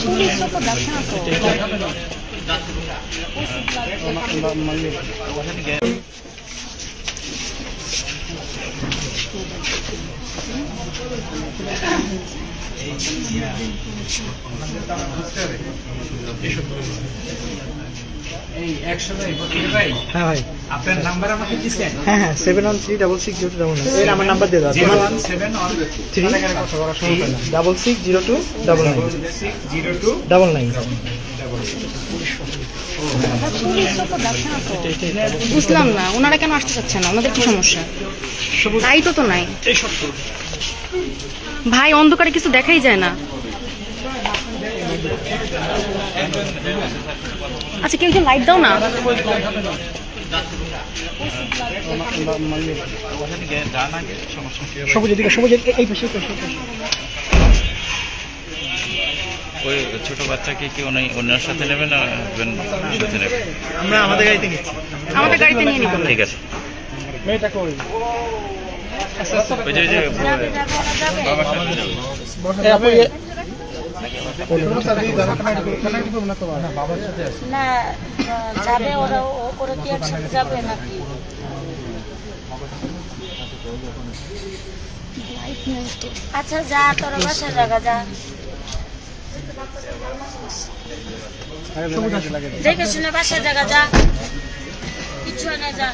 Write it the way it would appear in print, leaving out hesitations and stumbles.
পুলিশও তো দেখে না তো। হ্যাঁ ভাই, আপনার নাম্বার আমাকে দিচ্ছেন? হ্যাঁ হ্যাঁ, 713660299 এর আমার নাম্বার দিয়ে দাও। 017160299। পুলিশও তো দেখে না তো। বুঝলাম না ওনারা কেন আসতে চাচ্ছে না, ওনাদের কি সমস্যা? লাইটও তো নাই ভাই, অন্ধকারে কিছু দেখাই যায় না। আচ্ছা কেউ লাইট দাও না। সবুজ এদিকে, সবুজ এই পাশে। ওই ছোট বাচ্চাকে কি ওনার সাথে নেবে না হাজবেন্ড সাথে নেবে? আমরা আমাদের গাড়িতে নিচ্ছি। আমাদের গাড়িতে নিয়ে নিব। ঠিক আছে। মেয়েটা কই? ওই যে বাবার সাথে যাবে। না যাবে ওরা, ওরা কি একসাথে যাবে নাকি? আচ্ছা যা, তোরা বাসা জায়গা যা, দেখে শুনে বাসা জায়গা যা, কিছু না যা।